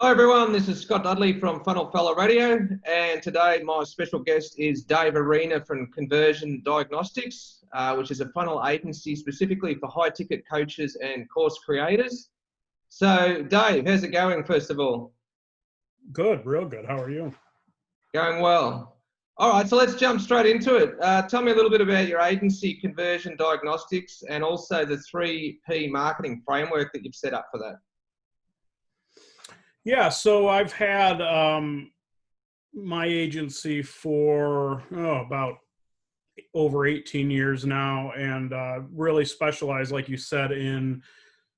Hi everyone, this is Scott Dudley from Funnel Fellow Radio, and today my special guest is Dave Arena from Conversion Diagnostics, which is a funnel agency specifically for high-ticket coaches and course creators. So Dave, how's it going first of all? Good, real good. How are you? Going well. All right, so let's jump straight into it. Tell me a little bit about your agency, Conversion Diagnostics, and also the 3P marketing framework that you've set up for that. Yeah, so I've had my agency for about over 18 years now, and really specialize, like you said, in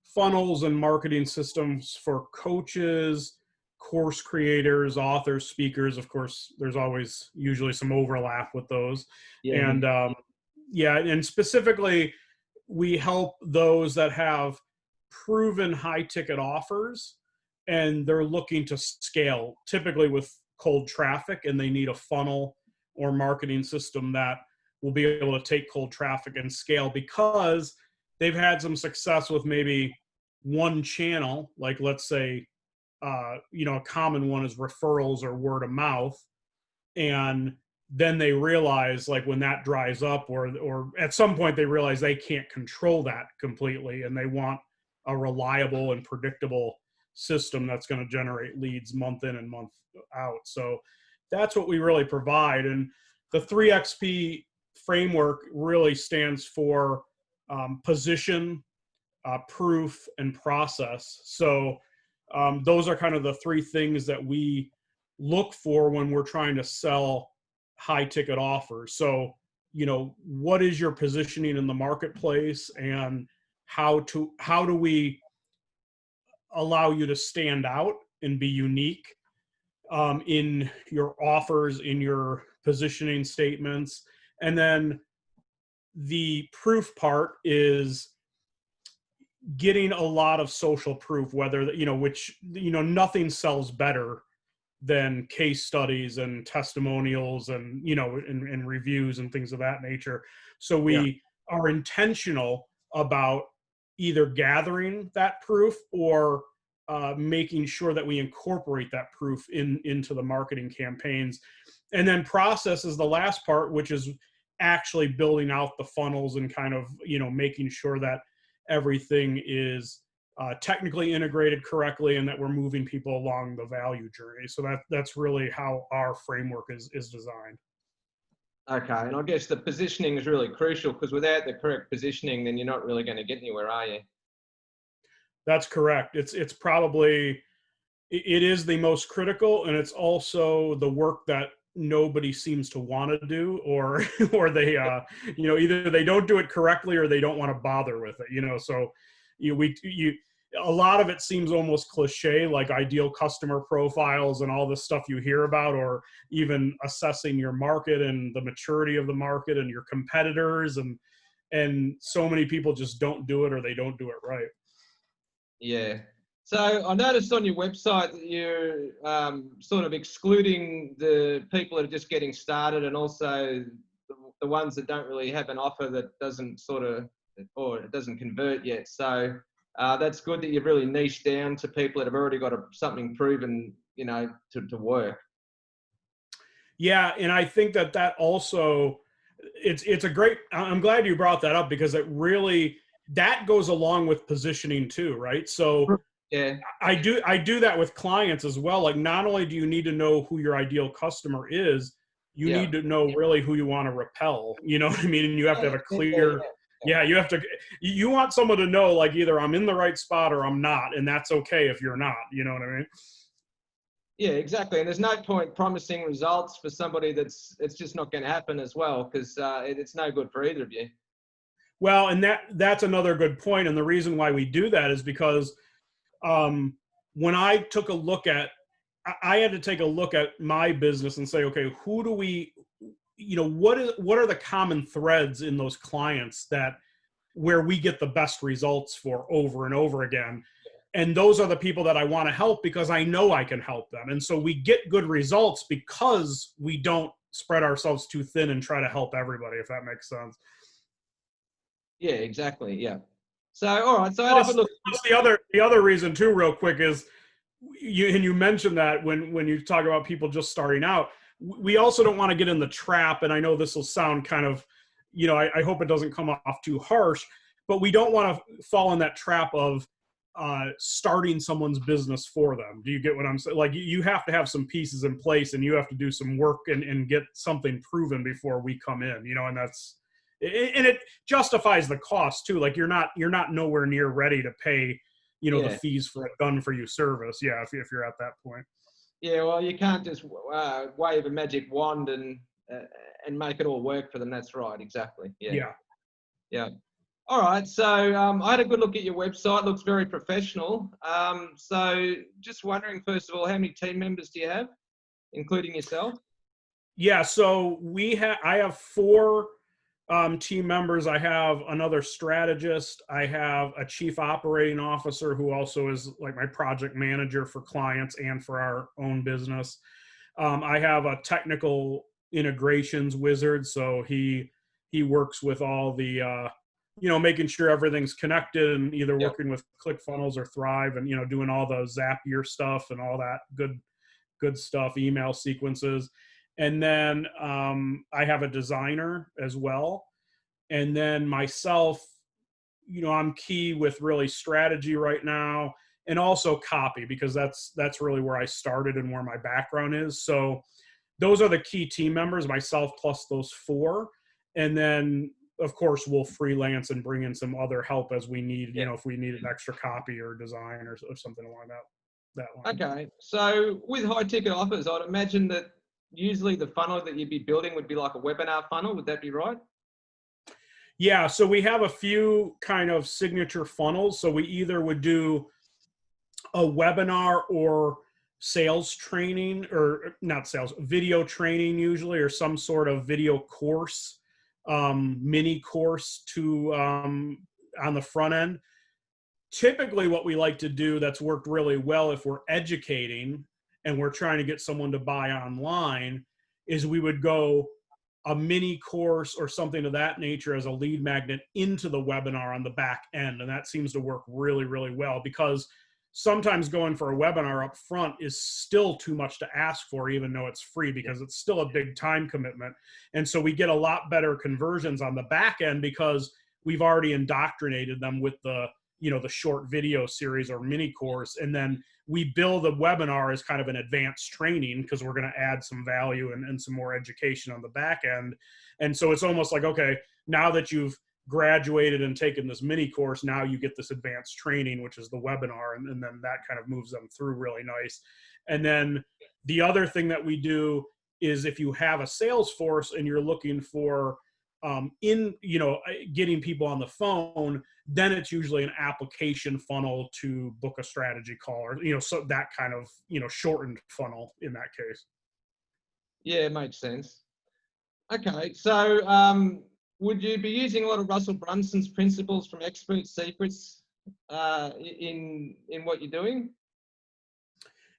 funnels and marketing systems for coaches, course creators, authors, speakers. Of course, there's always usually some overlap with those. Yeah. And and specifically, we help those that have proven high ticket offers and they're looking to scale, typically with cold traffic, and they need a funnel or marketing system that will be able to take cold traffic and scale because they've had some success with maybe one channel, like let's say, a common one is referrals or word of mouth. And then they realize, like, when that dries up, or at some point they realize they can't control that completely, and they want a reliable and predictable system that's going to generate leads month in and month out. So that's what we really provide. And the 3XP framework really stands for position, proof, and process. So those are kind of the three things that we look for when we're trying to sell high ticket offers. So, what is your positioning in the marketplace, and how do we allow you to stand out and be unique in your offers, in your positioning statements. And then the proof part is getting a lot of social proof, whether, nothing sells better than case studies and testimonials and, and reviews and things of that nature. So we are intentional about either gathering that proof or making sure that we incorporate that proof into the marketing campaigns. And then process is the last part, which is actually building out the funnels and kind of, making sure that everything is technically integrated correctly and that we're moving people along the value journey. So that's really how our framework is designed. Okay, and I guess the positioning is really crucial, because without the correct positioning, then you're not really going to get anywhere, are you? That's correct. It's probably, it is the most critical, and it's also the work that nobody seems to want to do, or they either they don't do it correctly or they don't want to bother with it. So a lot of it seems almost cliche, like ideal customer profiles and all this stuff you hear about, or even assessing your market and the maturity of the market and your competitors, and so many people just don't do it, or they don't do it right. Yeah. So I noticed on your website that you're sort of excluding the people that are just getting started, and also the ones that don't really have an offer that doesn't it doesn't convert yet. So that's good that you've really niched down to people that have already got something proven, to work. Yeah, and I think that also, it's a great, I'm glad you brought that up, because it really, that goes along with positioning too, right? So yeah, I do that with clients as well. Like, not only do you need to know who your ideal customer is, you need to know really who you want to repel. You know what I mean? And you have to have a clear, you want someone to know, like, either I'm in the right spot or I'm not, and that's okay if you're not. You know what I mean? Yeah, exactly. And there's no point promising results for somebody it's just not going to happen as well, because it's no good for either of you. Well, and that's another good point. And the reason why we do that is because when I took a look at, I had to take a look at my business and say, okay, who do we, what are the common threads in those clients where we get the best results for over and over again? And those are the people that I want to help, because I know I can help them. And so we get good results because we don't spread ourselves too thin and try to help everybody, if that makes sense. Yeah, exactly. Yeah. So, all right. So plus the other reason too, real quick, is you mentioned that when you talk about people just starting out, we also don't want to get in the trap. And I know this will sound kind of, I hope it doesn't come off too harsh, but we don't want to fall in that trap of starting someone's business for them. Do you get what I'm saying? Like, you have to have some pieces in place, and you have to do some work and get something proven before we come in, and and it justifies the cost too. Like, you're not nowhere near ready to pay, the Yeah. fees for a done for you service. Yeah. If you're at that point. Yeah, well, you can't just wave a magic wand and make it all work for them. That's right, exactly. Yeah, Yeah. yeah. All right, so I had a good look at your website. Looks very professional. So just wondering, first of all, how many team members do you have, including yourself? Yeah. So I have 4 team members. I have another strategist. I have a chief operating officer who also is like my project manager for clients and for our own business. I have a technical integrations wizard, so he works with all the making sure everything's connected, and either Yep. working with ClickFunnels or Thrive, and doing all the Zapier stuff and all that good stuff, email sequences. And then I have a designer as well. And then myself, I'm key with really strategy right now, and also copy, because that's really where I started and where my background is. So those are the key team members, myself plus those 4. And then of course we'll freelance and bring in some other help as we need, Yeah. if we need an extra copy or design or something along that line. Okay, so with high ticket offers, I'd imagine that usually the funnel that you'd be building would be like a webinar funnel. Would that be right? Yeah, so we have a few kind of signature funnels. So we either would do a webinar or sales training, or not sales, video training usually, or some sort of video course, mini course to on the front end. Typically what we like to do that's worked really well if we're educating and we're trying to get someone to buy online is we would go a mini course or something of that nature as a lead magnet into the webinar on the back end. And that seems to work really, really well, because sometimes going for a webinar up front is still too much to ask for, even though it's free, because it's still a big time commitment. And so we get a lot better conversions on the back end because we've already indoctrinated them with the short video series or mini course. And then we bill the webinar as kind of an advanced training, because we're going to add some value and some more education on the back end. And so it's almost like, okay, now that you've graduated and taken this mini course, now you get this advanced training, which is the webinar. And then that kind of moves them through really nice. And then the other thing that we do is, if you have a sales force and you're looking for getting people on the phone, then it's usually an application funnel to book a strategy call, or so that kind of shortened funnel in that case. Yeah, it makes sense. Okay, so would you be using a lot of Russell Brunson's principles from Expert Secrets in what you're doing?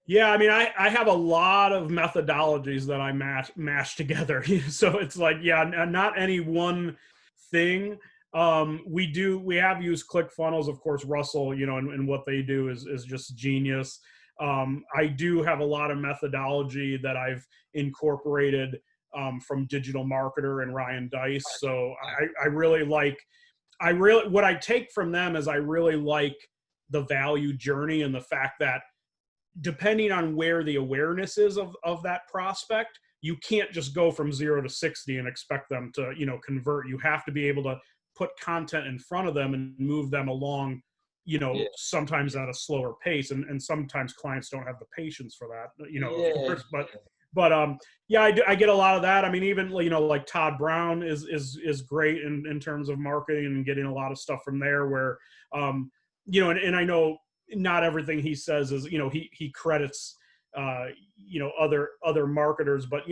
Yeah, I mean, I have a lot of methodologies that I mash together. So it's like, yeah, not any one thing. We have used ClickFunnels, of course. Russell, and what they do is just genius. I do have a lot of methodology that I've incorporated from Digital Marketer and Ryan Dice. So I really like, what I take from them is I really like the value journey, and the fact that depending on where the awareness is of that prospect, you can't just go from 0 to 60 and expect them to, convert. You have to be able to put content in front of them and move them along, sometimes at a slower pace. And sometimes clients don't have the patience for that, of course, but yeah, I get a lot of that. I mean, even, like Todd Brown is great in terms of marketing, and getting a lot of stuff from there where, and I know not everything he says is, he credits, other marketers, but,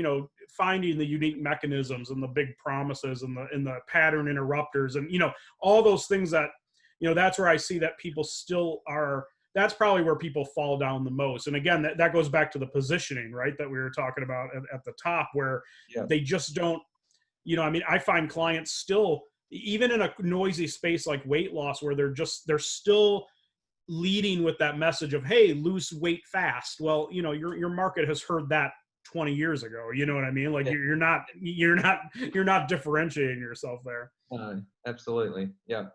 finding the unique mechanisms and the big promises and the pattern interrupters, and, all those things that, that's where I see that people still are. That's probably where people fall down the most. And again, that goes back to the positioning, right, that we were talking about at the top, where they just don't, I mean, I find clients still, even in a noisy space like weight loss, where they're still leading with that message of, hey, lose weight fast. Well, you know, your market has heard that 20 years ago. You know what I mean? Like, Yeah. you're not differentiating yourself there. No, absolutely. Yeah.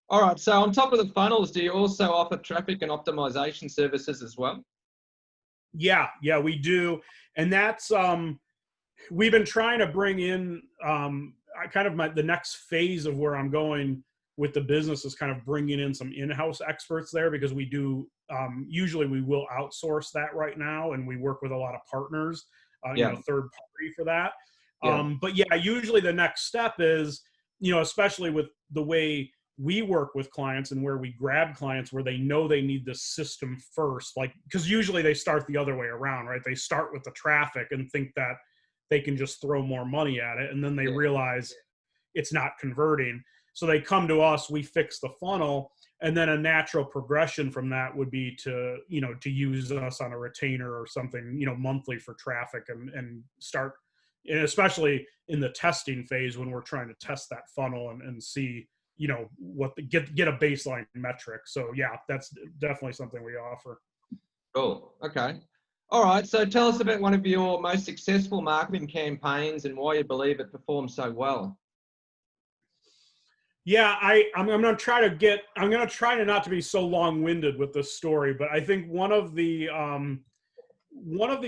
All right. So on top of the funnels, do you also offer traffic and optimization services as well? Yeah, we do. And that's, we've been trying to bring in, the next phase of where I'm going with the business is kind of bringing in some in-house experts there, because we do, usually we will outsource that right now, and we work with a lot of partners, Yeah. third party for that. Yeah. But yeah, usually the next step is, especially with the way we work with clients and where we grab clients where they know they need the system first, like, because usually they start the other way around, right? They start with the traffic and think that they can just throw more money at it, and then they realize it's not converting. So they come to us, we fix the funnel, and then a natural progression from that would be to, to use us on a retainer or something, monthly for traffic, and start, and especially in the testing phase when we're trying to test that funnel and see, what get a baseline metric. So yeah, that's definitely something we offer. Cool. Okay. All right. So tell us about one of your most successful marketing campaigns and why you believe it performed so well. Yeah, I'm going to try to not to be so long-winded with this story, but I think one of the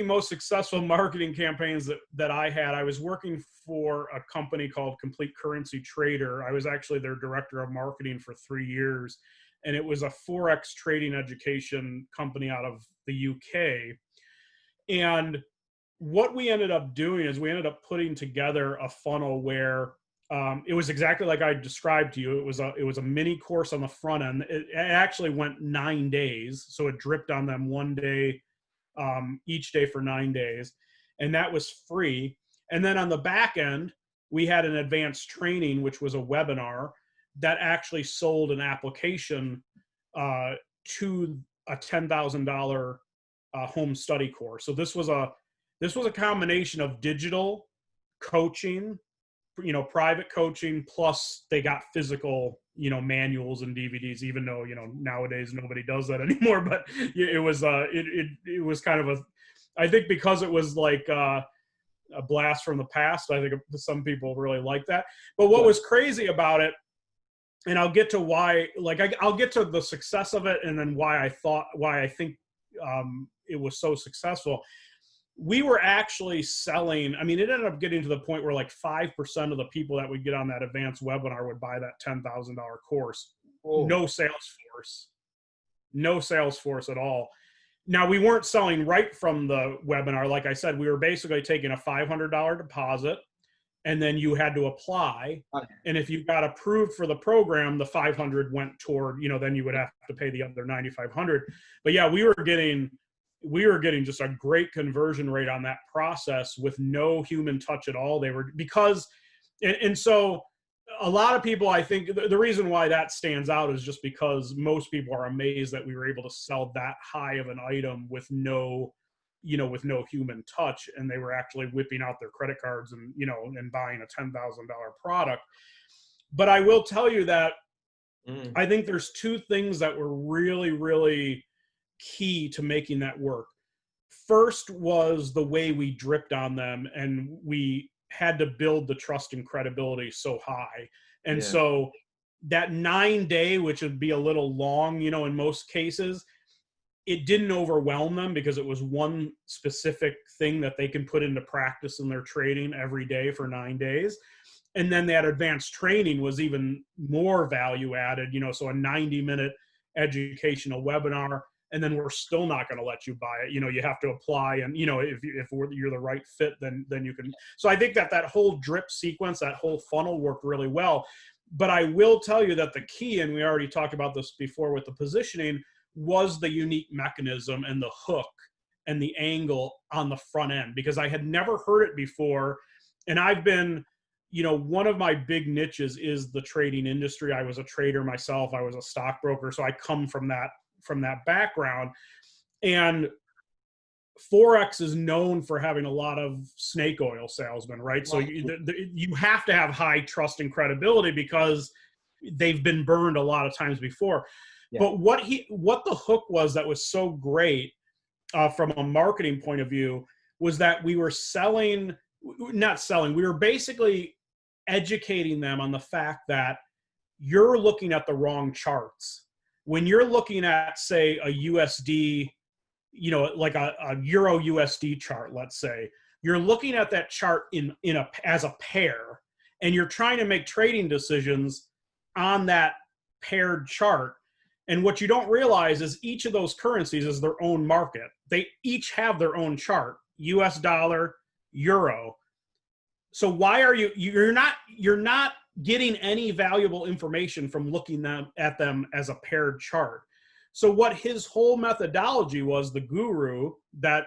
most successful marketing campaigns that I had, I was working for a company called Complete Currency Trader. I was actually their director of marketing for 3 years, and it was a Forex trading education company out of the UK. And what we ended up doing is we ended up putting together a funnel where it was exactly like I described to you. It was a mini course on the front end. It actually went 9 days, so it dripped on them one day each day for 9 days, and that was free. And then on the back end, we had an advanced training, which was a webinar that actually sold an application to a $10,000 home study course. So this was a combination of digital coaching, private coaching, plus they got physical, manuals and DVDs, even though, nowadays nobody does that anymore. But it was kind of I think because it was like a blast from the past, I think some people really like that. But what was crazy about it, and I'll get to why, I'll get to the success of it, and then why I think it was so successful. We were actually selling, it ended up getting to the point where like 5% of the people that would get on that advanced webinar would buy that $10,000 course. Whoa. No sales force at all. Now, we weren't selling right from the webinar. Like I said, we were basically taking a $500 deposit, and then you had to apply. And if you got approved for the program, the $500 went toward, then you would have to pay the other $9,500. But yeah, we were getting just a great conversion rate on that process with no human touch at all. So a lot of people, I think the reason why that stands out is just because most people are amazed that we were able to sell that high of an item with no human touch. And they were actually whipping out their credit cards and, and buying a $10,000 product. But I will tell you that I think there's two things that were really, really key to making that work. First was the way we dripped on them, and we had to build the trust and credibility so high. And so that 9 day, which would be a little long, in most cases, it didn't overwhelm them because it was one specific thing that they can put into practice in their trading every day for 9 days. And then that advanced training was even more value added, so a 90-minute educational webinar. And then we're still not going to let you buy it. You have to apply, and if you're the right fit, then you can. So I think that whole drip sequence, that whole funnel worked really well. But I will tell you that the key, and we already talked about this before with the positioning, was the unique mechanism and the hook and the angle on the front end, because I had never heard it before. And I've been, one of my big niches is the trading industry. I was a trader myself. I was a stockbroker, so I come from that background. And Forex is known for having a lot of snake oil salesmen, right? So you have to have high trust and credibility because they've been burned a lot of times before. Yeah. But what the hook was that was so great from a marketing point of view was that we were we were basically educating them on the fact that you're looking at the wrong charts. When you're looking at, say, a USD, like a Euro USD chart, let's say, you're looking at that chart as a pair, and you're trying to make trading decisions on that paired chart. And what you don't realize is each of those currencies is their own market. They each have their own chart, US dollar, euro. So why are you're not getting any valuable information from looking at them as a paired chart. So what his whole methodology was, the guru that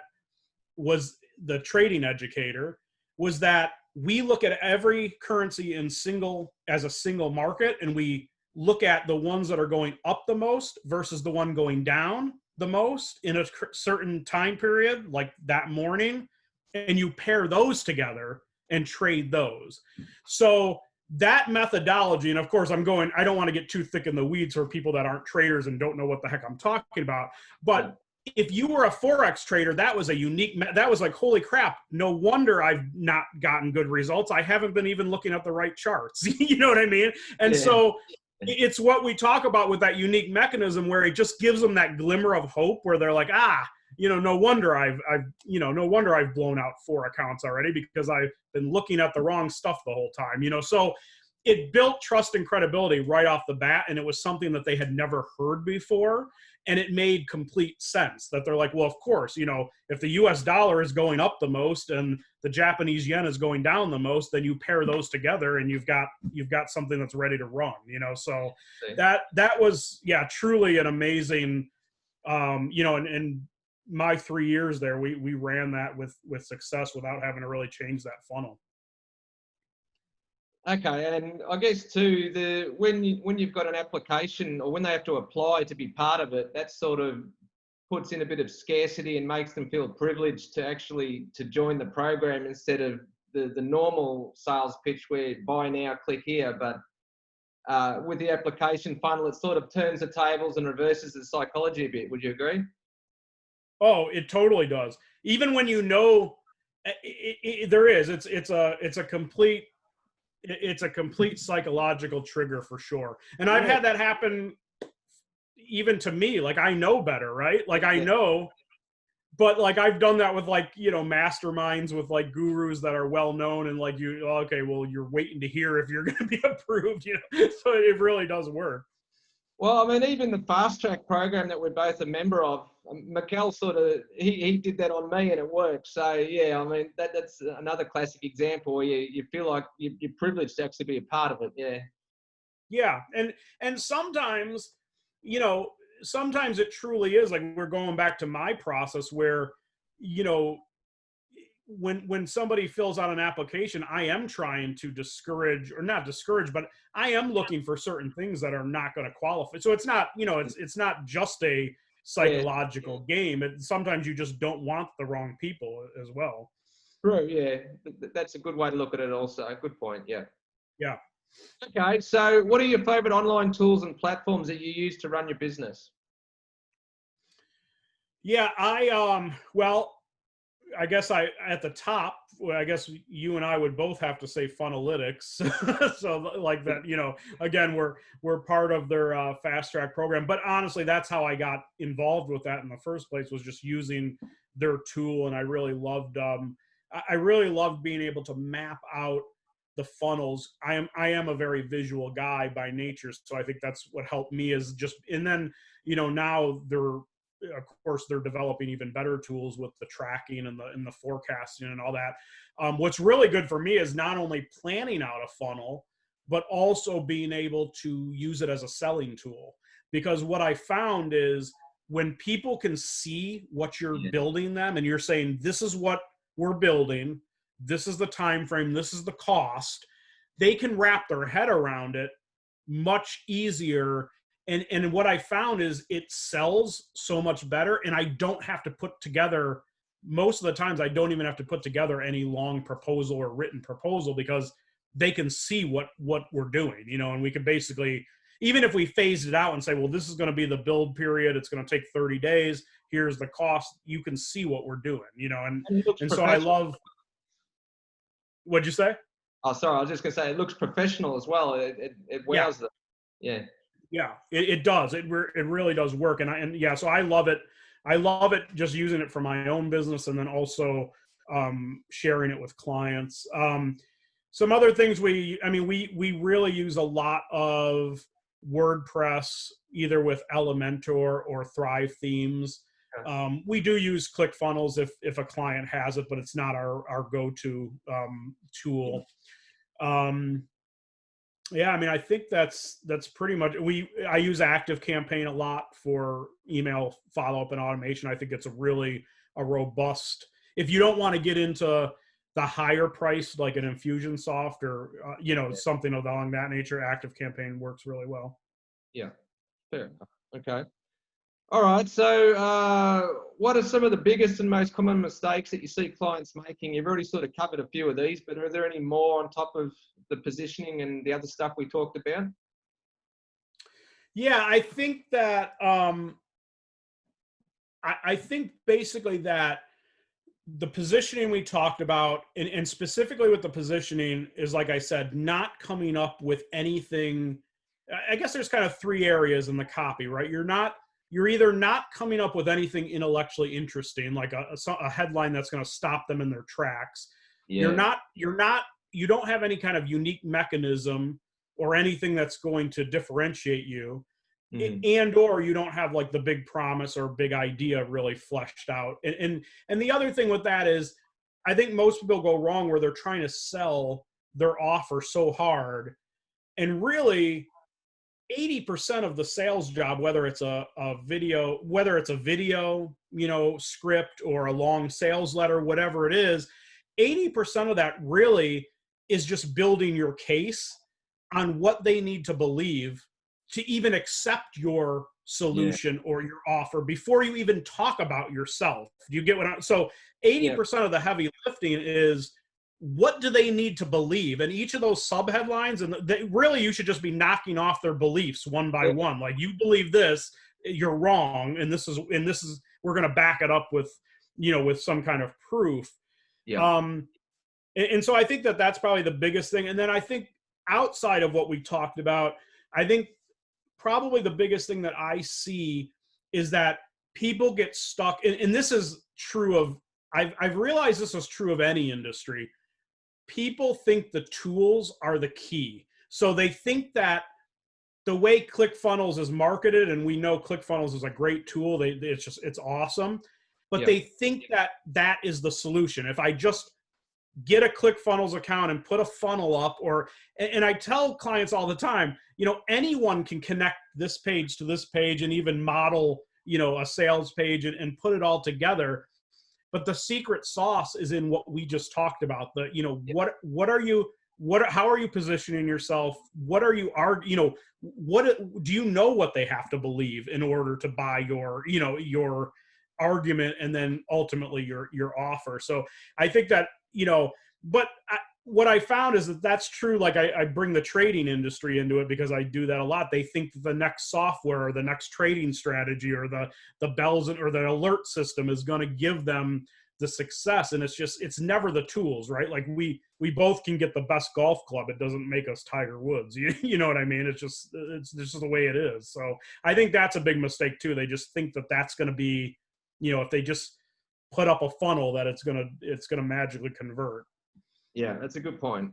was the trading educator, was that we look at every currency as a single market, and we look at the ones that are going up the most versus the one going down the most in a certain time period, like that morning, and you pair those together and trade those. So that methodology, and of course I don't want to get too thick in the weeds for people that aren't traders and don't know what the heck I'm talking about, but if you were a Forex trader, that was that was like, holy crap, no wonder I've not gotten good results. I haven't been even looking at the right charts. You know what I mean? And so it's what we talk about with that unique mechanism where it just gives them that glimmer of hope where they're like, no wonder I've blown out 4 accounts already because I've been looking at the wrong stuff the whole time. So it built trust and credibility right off the bat, and it was something that they had never heard before. And it made complete sense that they're like, well, of course, if the US dollar is going up the most and the Japanese yen is going down the most, then you pair those together and you've got something that's ready to run, so that was, truly an amazing, and my 3 years there, we ran that with success without having to really change that funnel. Okay, and I guess too, when you've got an application or when they have to apply to be part of it, that sort of puts in a bit of scarcity and makes them feel privileged to join the program instead of the normal sales pitch where buy now, click here. But with the application funnel, it sort of turns the tables and reverses the psychology a bit. Would you agree? Oh, it totally does. Even when there is, it's a complete psychological trigger for sure. And I've had that happen even to me. Like, I know better, right? Like, I know, but like, I've done that with masterminds with gurus that are well known, and okay, well, you're waiting to hear if you're going to be approved, so it really does work. Well, I mean, even the fast track program that we're both a member of, Mikkel he did that on me and it worked. So yeah, I mean, that's another classic example where you feel like you're privileged to actually be a part of it. Yeah. Yeah. And sometimes, sometimes it truly is like, we're going back to my process where, when somebody fills out an application, I am trying to not discourage, but I am looking for certain things that are not going to qualify. So it's not, it's not just a psychological game. Sometimes you just don't want the wrong people as well. True. Yeah. That's a good way to look at it also. Good point. Yeah. Yeah. Okay. So what are your favorite online tools and platforms that you use to run your business? Yeah, I guess at the top, I guess you and I would both have to say Funnelytics. So like that, again, we're part of their fast track program, but honestly, that's how I got involved with that in the first place, was just using their tool. And I really loved being able to map out the funnels. I am a very visual guy by nature. So I think that's what helped me and then, now of course, they're developing even better tools with the tracking and the forecasting and all that. What's really good for me is not only planning out a funnel, but also being able to use it as a selling tool. Because what I found is when people can see what you're building them, and you're saying, this is what we're building, this is the time frame, this is the cost, they can wrap their head around it much easier. And what I found is it sells so much better, and I don't have to put together, most of the times I don't even have to put together any long proposal or written proposal, because they can see what we're doing, and we can basically, even if we phased it out and say, well, this is going to be the build period, it's going to take 30 days, here's the cost, you can see what we're doing, And it looks and so I professional. love, what'd you say? Oh, sorry, I was just going to say, it looks professional as well. It Yeah. wows them. Yeah. Yeah, it does. It really does work. And yeah, so I love it. I love it just using it for my own business, and then also sharing it with clients. Some other things we really use a lot of WordPress, either with Elementor or Thrive themes. Okay. We do use ClickFunnels if a client has it, but it's not our go-to tool. Yeah, I mean, I think that's pretty much. I use ActiveCampaign a lot for email follow-up and automation. I think it's a robust. If you don't want to get into the higher price, like an Infusionsoft or Yeah. something along that nature, ActiveCampaign works really well. Yeah. Fair enough. Okay. All right. So, what are some of the biggest and most common mistakes that you see clients making? You've already sort of covered a few of these, but are there any more on top of the positioning and the other stuff we talked about? Yeah, I think that I think basically that the positioning we talked about, and specifically with the positioning, is, like I said, not coming up with anything. I guess there's kind of three areas in the copy, right? You're either not coming up with anything intellectually interesting, like a headline that's going to stop them in their tracks. Yeah. You don't have any kind of unique mechanism or anything that's going to differentiate you, Mm. and or you don't have like the big promise or big idea really fleshed out. And the other thing with that is, I think most people go wrong where they're trying to sell their offer so hard, and really 80% of the sales job, whether it's a video, script, or a long sales letter, whatever it is, 80% of that really is just building your case on what they need to believe to even accept your Yeah. solution or your offer before you even talk about yourself. Do you get what I'm? So Yeah. 80% of the heavy lifting is, what do they need to believe? And each of those sub headlines, and really, you should just be knocking off their beliefs one by Yeah. one. Like, you believe this, you're wrong, and this is we're going to back it up with with some kind of proof. Yeah. And so I think that that's probably the biggest thing. And then I think, outside of what we talked about, I think probably the biggest thing that I see is that people get stuck, and this is true of, I've realized this is true of any industry. People think the tools are the key. So they think that the way ClickFunnels is marketed, and we know ClickFunnels is a great tool, it's awesome, but Yeah. they think that that is the solution. If I just get a ClickFunnels account and put a funnel up, and I tell clients all the time, anyone can connect this page to this page and even model, a sales page and put it all together. But the secret sauce is in what we just talked about. How are you positioning yourself? What do you know what they have to believe in order to buy your argument, and then ultimately your offer? So I think that, but what I found is that that's true. Like, I bring the trading industry into it because I do that a lot. They think that the next software or the next trading strategy or the bells or the alert system is going to give them the success, and it's never the tools, right? Like, we both can get the best golf club. It doesn't make us Tiger Woods. You know what I mean? It's just the way it is. So I think that's a big mistake too. They just think that that's going to be, if they just put up a funnel, that it's gonna magically convert. Yeah. That's a good point.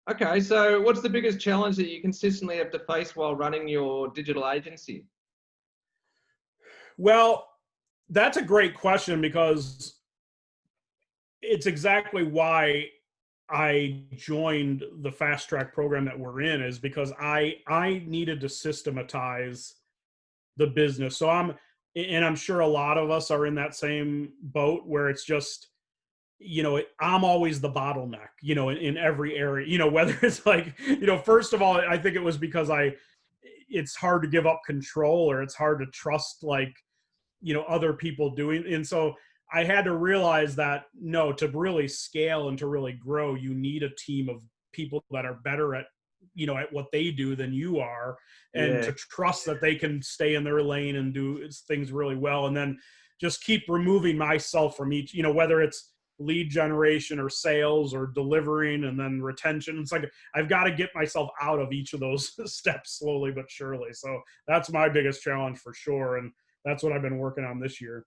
Okay. So, what's the biggest challenge that you consistently have to face while running your digital agency? Well, that's a great question, because it's exactly why I joined the fast track program that we're in, is because I needed to systematize the business. So I'm sure a lot of us are in that same boat where it's just, I'm always the bottleneck, in every area, whether it's like, first of all, I think it was because it's hard to give up control, or it's hard to trust, like, other people doing. And so I had to realize that, no, to really scale and to really grow, you need a team of people that are better at at what they do than you are, and Yeah. to trust that they can stay in their lane and do things really well. And then just keep removing myself from each, whether it's lead generation or sales or delivering and then retention. It's like I've got to get myself out of each of those steps slowly but surely. So that's my biggest challenge for sure. And that's what I've been working on this year.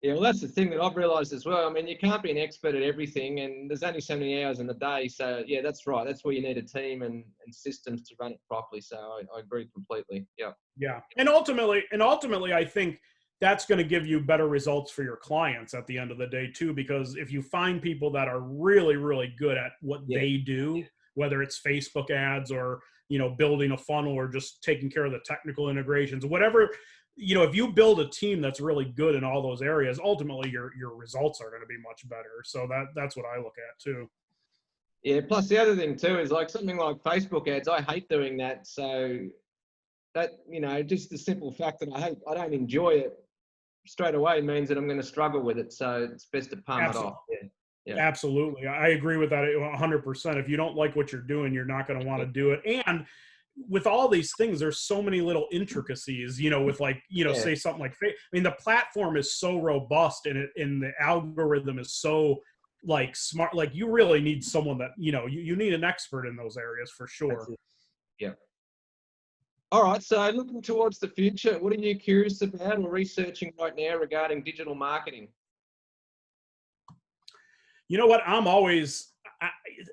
Yeah, well, that's the thing that I've realised as well. I mean, you can't be an expert at everything, and there's only so many hours in the day. So, yeah, that's right. That's where you need a team and systems to run it properly. So, I agree completely. Yeah. Yeah, and ultimately, I think that's going to give you better results for your clients at the end of the day too. Because if you find people that are really, really good at what Yeah. they do, whether it's Facebook ads or building a funnel or just taking care of the technical integrations, whatever. If you build a team that's really good in all those areas, ultimately your results are going to be much better. So that's what I look at too. Yeah. Plus, the other thing too is like something like Facebook ads. I hate doing that. So that just the simple fact that I don't enjoy it straight away means that I'm going to struggle with it. So it's best to palm it off. Yeah. Yeah. Absolutely. I agree with that 100%. If you don't like what you're doing, you're not going to want to do it. And with all these things, there's so many little intricacies, with like, Yeah. say something like, I mean, the platform is so robust and the algorithm is so like smart. Like you really need someone that, you need an expert in those areas for sure. Yeah. All right. So looking towards the future, what are you curious about or researching right now regarding digital marketing? You know what?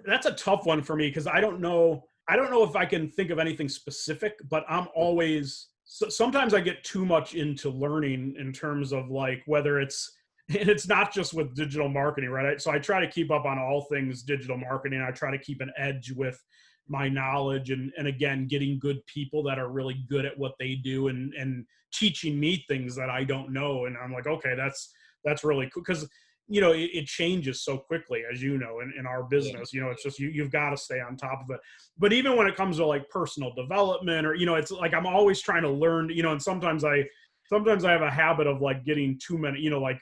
That's a tough one for me because I don't know if I can think of anything specific, but I'm always, sometimes I get too much into learning in terms of like whether it's, and it's not just with digital marketing, right? So I try to keep up on all things digital marketing. I try to keep an edge with my knowledge and again, getting good people that are really good at what they do and teaching me things that I don't know. And I'm like, okay, that's really cool. Cause it changes so quickly, as in our business. It's just you've got to stay on top of it. But even when it comes to like personal development or it's like I'm always trying to learn. And sometimes I have a habit of like getting too many. Like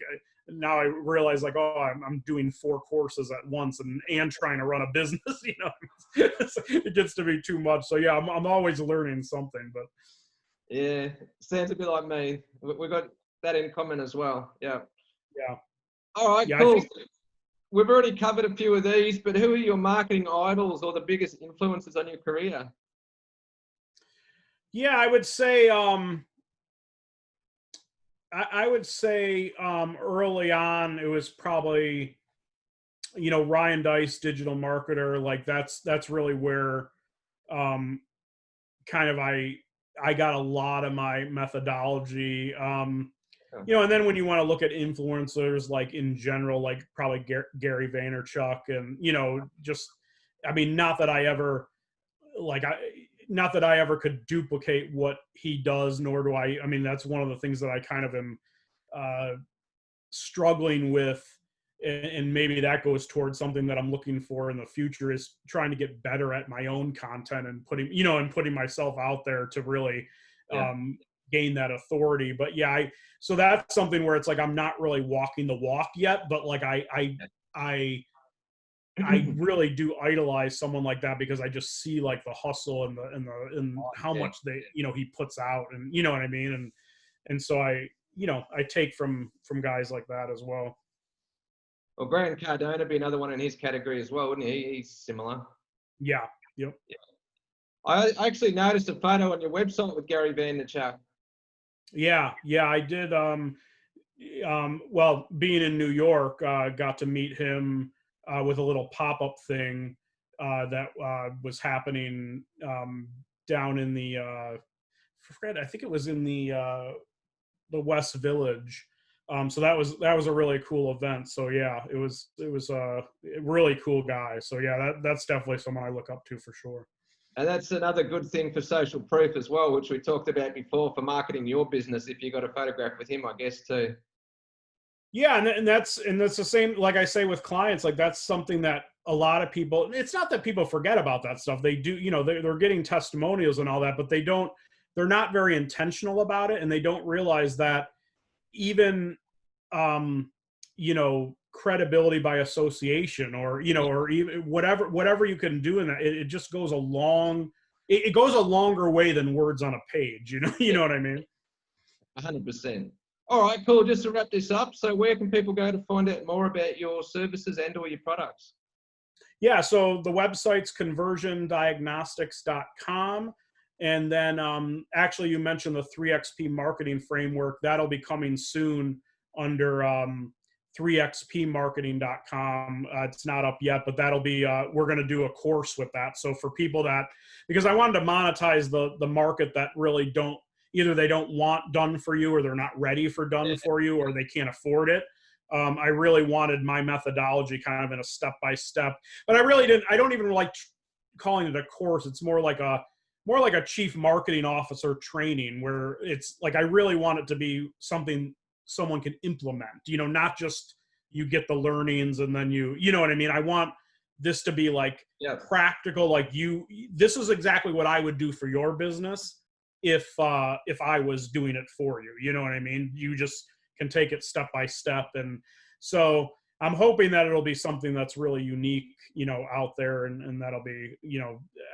now I realize like I'm doing 4 courses at once and trying to run a business. It gets to be too much. So yeah, I'm always learning something. But yeah, sounds a bit like me. We've got that in common as well. Yeah. Yeah. All right, Yeah, cool. We've already covered a few of these, but who are your marketing idols or the biggest influences on your career? Yeah, I would say early on it was probably Ryan Dice, digital marketer. Like that's really where kind of I got a lot of my methodology. And then when you want to look at influencers, like in general, like probably Gary Vaynerchuk, and just I mean, not that I ever could duplicate what he does, nor do I. I mean, that's one of the things that I kind of am struggling with, and maybe that goes towards something that I'm looking for in the future, is trying to get better at my own content and putting myself out there to really gain that authority. But yeah, so that's something where it's like I'm not really walking the walk yet, but like I really do idolize someone like that because I just see like the hustle and how much he puts out, and you know what I mean, and so I take from guys like that as well. Well, Grant Cardone would be another one in his category as well, wouldn't he? He's similar. Yeah. Yep. Yeah. I actually noticed a photo on your website with Gary Vaynerchuk. Yeah, I did. Well, being in New York, got to meet him with a little pop-up thing that was happening down in the I think it was in the West Village. So that was a really cool event. So yeah, it was a really cool guy. So yeah, that's definitely someone I look up to for sure. And that's another good thing for social proof as well, which we talked about before for marketing your business. If you got a photograph with him, I guess too. Yeah, and that's the same. Like I say with clients, like that's something that a lot of people. It's not that people forget about that stuff. They do. They're getting testimonials and all that, but they're not very intentional about it, and they don't realize that even credibility by association, or or even whatever you can do in that. It just goes a it goes a longer way than words on a page. You know what I mean? 100%. All right, cool. Just to wrap this up, so where can people go to find out more about your services and or your products? Yeah, so the website's conversiondiagnostics.com. And then actually, you mentioned the 3XP marketing framework. That'll be coming soon under 3xpmarketing.com. It's not up yet, but that'll be, we're going to do a course with that. So for people because I wanted to monetize the market that really either they don't want done for you, or they're not ready for done for you, or they can't afford it. I really wanted my methodology kind of in a step-by-step, but I don't even like calling it a course. It's more like a chief marketing officer training, where it's like, I really want it to be something someone can implement, not just you get the learnings and then you know what I mean? I want this to be like practical, like this is exactly what I would do for your business if I was doing it for you. You know what I mean? You just can take it step by step. And so I'm hoping that it'll be something that's really unique, out there. And that'll be,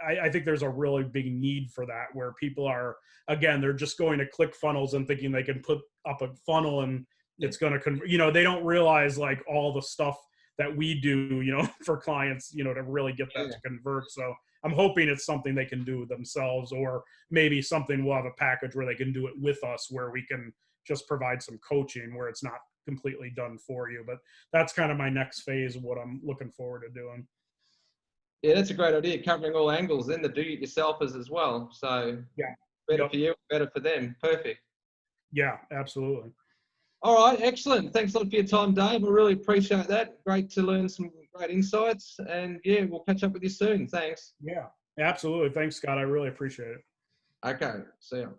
I think there's a really big need for that, where people are, again, they're just going to ClickFunnels and thinking they can put up a funnel and it's going to, they don't realize like all the stuff that we do, for clients, to really get that to convert. So I'm hoping it's something they can do themselves, or maybe something we'll have a package where they can do it with us, where we can just provide some coaching where it's not completely done for you. But that's kind of my next phase of what I'm looking forward to doing. Yeah, that's a great idea, covering all angles, then the do-it-yourselfers as well. So yeah, better for you, better for them. Perfect. Yeah, absolutely. All right, excellent. Thanks a lot for your time, Dave. I really appreciate that. Great to learn some great insights. And yeah, we'll catch up with you soon. Thanks. Yeah, absolutely. Thanks, Scott. I really appreciate it. Okay, see you.